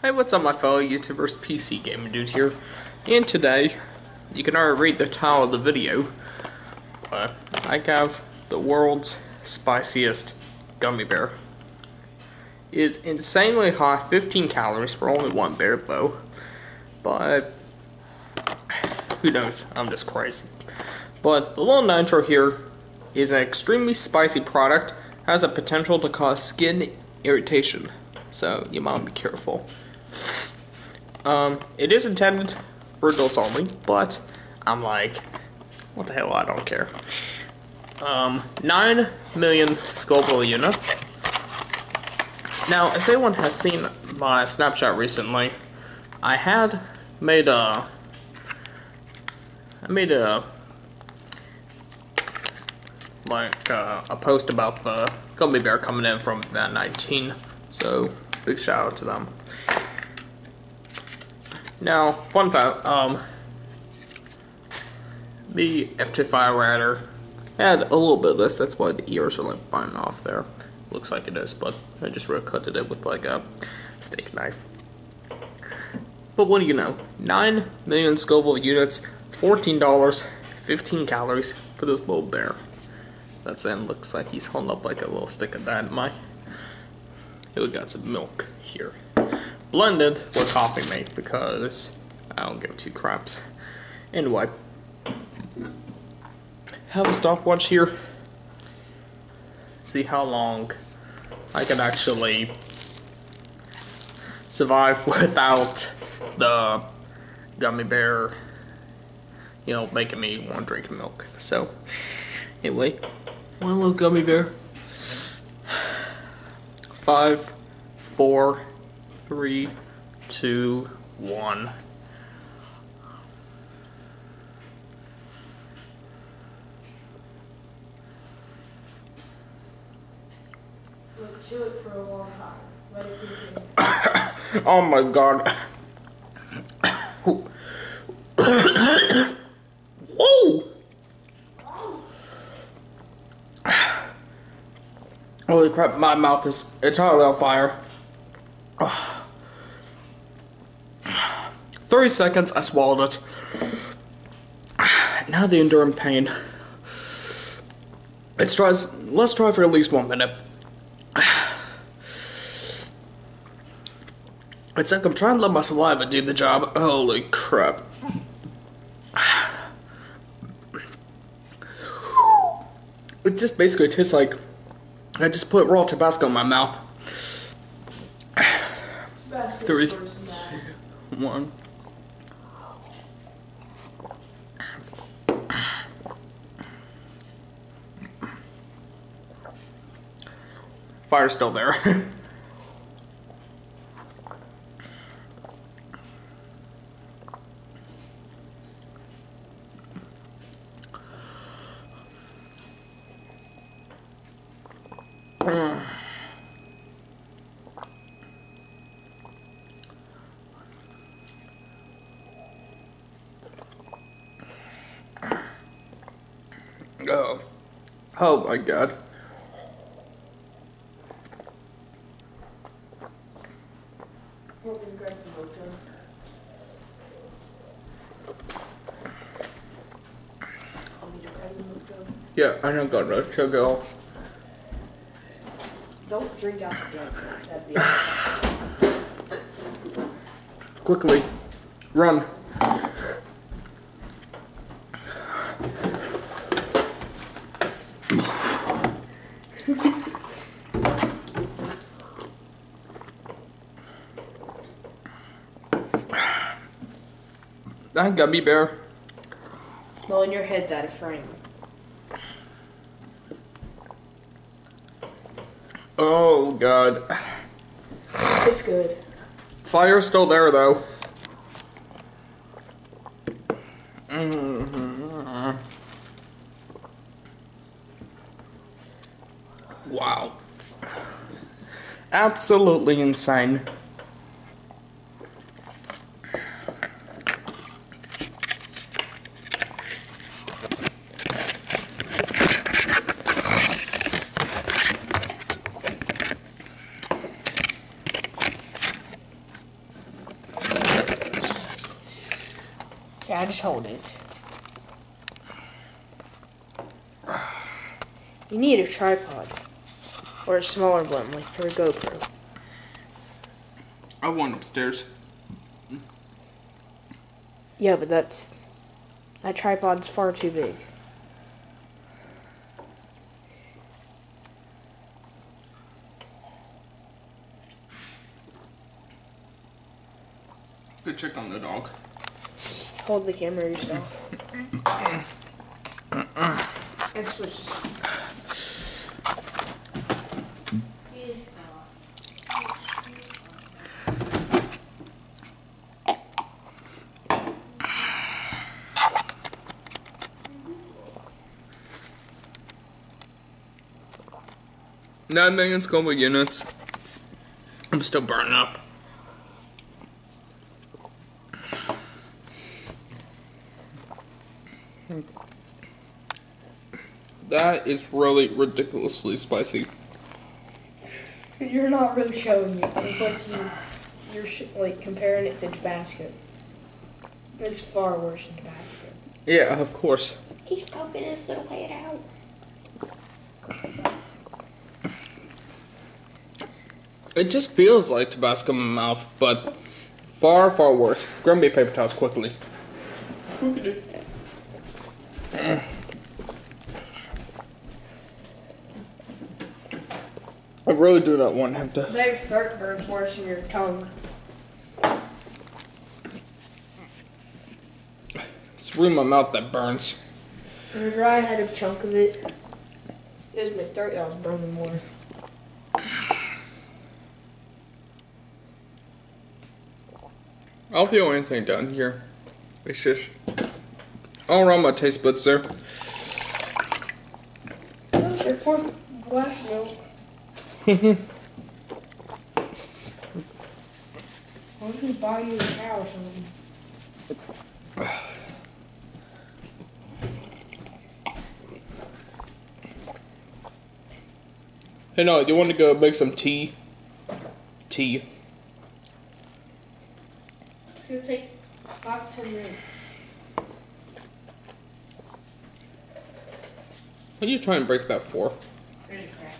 Hey, what's up my fellow YouTubers, PCGamingDude here, and today, you can already read the title of the video, but I have the world's spiciest gummy bear. It is insanely high, 15 calories for only one bear though, but who knows, I'm just crazy. But the Lil Nitro here is an extremely spicy product, has a potential to cause skin irritation, so you might be careful. It is intended for adults only, but I'm like, what the hell, I don't care. 9 million Scoville units. Now, if anyone has seen my Snapchat recently, I made a post about the gummy bear coming in from that 19, so big shout out to them. Now, fun fact, the F2 Fire Rider had a little bit of this, that's why the ears are like biting off there. Looks like it is, but I just recutted it with like a steak knife. But what do you know? 9 million Scoville units, $14, 15 calories for this little bear. That's it, looks like he's holding up like a little stick of dynamite. Here we got some milk here. Blended with coffee mate because I don't give two craps. Anyway, have a stopwatch here. See how long I can actually survive without the gummy bear, you know, making me want to drink milk. So, anyway, one little gummy bear. 5, 4, 3, 2, 1. Look, chew it for a long time. Let it begin. Oh my god. Whoa! Holy crap, my mouth is entirely on fire. 30 seconds, I swallowed it. Now the enduring pain. Let's try for at least 1 minute. It's like I'm trying to let my saliva do the job. Holy crap. It just basically tastes like I just put raw Tabasco in my mouth. 3, 1. Fire's still there. Oh my god. Yeah, I know, got no sugar. Don't drink out the jug. That'd be Quickly, run. That gummy bear. well, and your head's out of frame. Oh god. It's good. Fire's still there though. Wow. Absolutely insane. Yeah, just hold it. You need a tripod. Or a smaller one, like for a GoPro. I have one upstairs. Yeah, but that tripod's far too big. Good check on the dog. Hold the camera yourself. And switch this. $9 million Scoville units. I'm still burning up. That is really ridiculously spicy. You're not really showing me. Plus, you're like comparing it to Tabasco. It's far worse than Tabasco. Yeah, of course. He's poking his little head out. It just feels like Tabasco in my mouth, but far, far worse. Grab me paper towels quickly. I really do not want to have to. Their throat burns worse than your tongue. It's really my mouth that burns. Whenever I had a chunk of it, it was my throat that was burning more. I'll feel anything down here. It's just all around my taste buds there. That was your fourth glass milk. Why don't you buy you a cow or something? Hey, no, do you want to go make some tea? Tea. It's gonna take 5 to 10 minutes. What are you trying to break that for? There's a crack.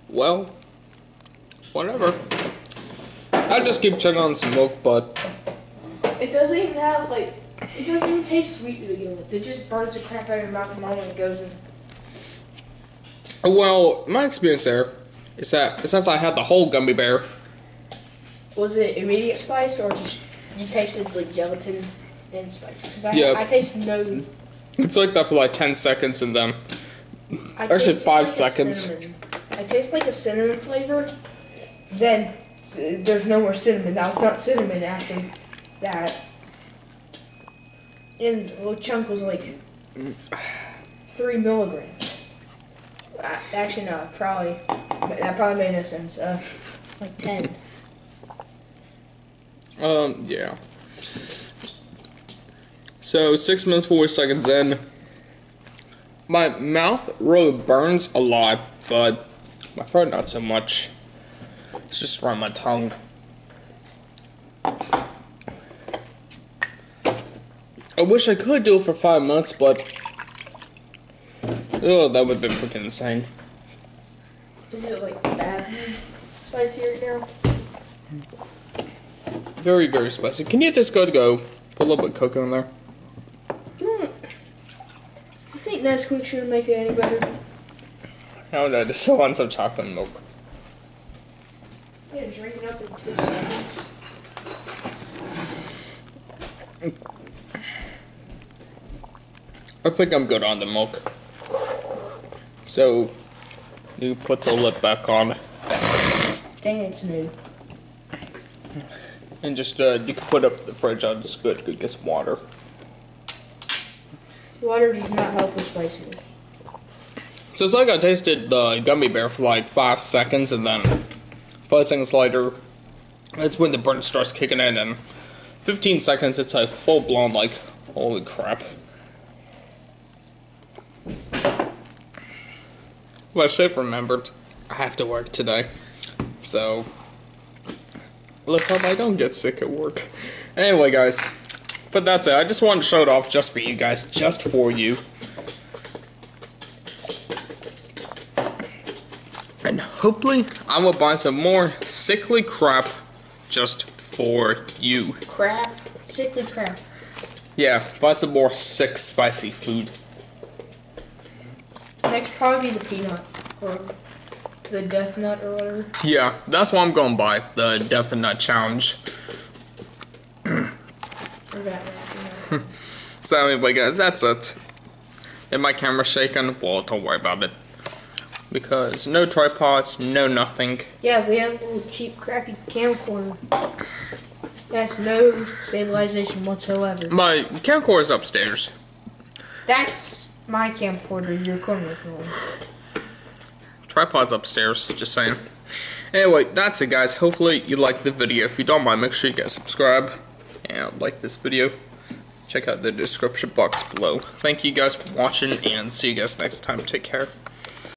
Well, whatever. I just keep checking on some milk, but It doesn't even have, like, it doesn't even taste sweet to begin with. It just burns the crap out of your mouth the moment it goes in. well, my experience there is that since I had the whole gummy bear, Was it immediate spice or just you tasted like gelatin and spice? Because Yeah. I tasted no. it's like that for like 10 seconds and then I Actually, tasted 5 like a seconds. cinnamon. I taste like a cinnamon flavor. Then there's no more cinnamon. That was not cinnamon after that. And the little chunk was like 3 milligrams. Actually, no, that probably made no sense. Like 10. yeah. So 6 minutes 40 seconds in, my mouth really burns a lot, but my throat not so much. It's just around my tongue. I wish I could do it for 5 minutes, but oh, that would have been freaking insane. Is it like badly spicy right now? Very, very spicy. Can you just go put a little bit of cocoa in there? You think Nesquik should make it any better? I don't know, just still want some chocolate milk. Yeah, drink it up in 2 seconds. I think I'm good on the milk. So, you put the lid back on. Dang, it's new. And just, you can put up the fridge on, just good, get some water. Water does not help with spiciness. So it's like I tasted the gummy bear for like 5 seconds, and then 5 seconds later, that's when the burn starts kicking in, and 15 seconds, it's like full blown, like, holy crap. Well, I should have remembered. I have to work today. So, let's hope I don't get sick at work. Anyway, guys. But that's it. I just wanted to show it off just for you guys. Just for you. And hopefully, I will buy some more sickly crap just for you. Crap? Sickly crap. Yeah, buy some more sick, spicy food. Next probably be the peanut. Or the death nut or whatever. Yeah, that's what I'm going to buy. The Death Nut Challenge. So anyway, guys, that's it. And my camera's shaking. Well, don't worry about it. Because no tripods, no nothing. Yeah, we have a little cheap, crappy camcorder. That's no stabilization whatsoever. My camcorder is upstairs. That's my camcorder you're recording with me. Tripod's upstairs, just saying. Anyway, that's it, guys. Hopefully you liked the video. If you don't mind, make sure you guys subscribe and like this video. Check out the description box below. Thank you guys for watching, and see you guys next time. Take care.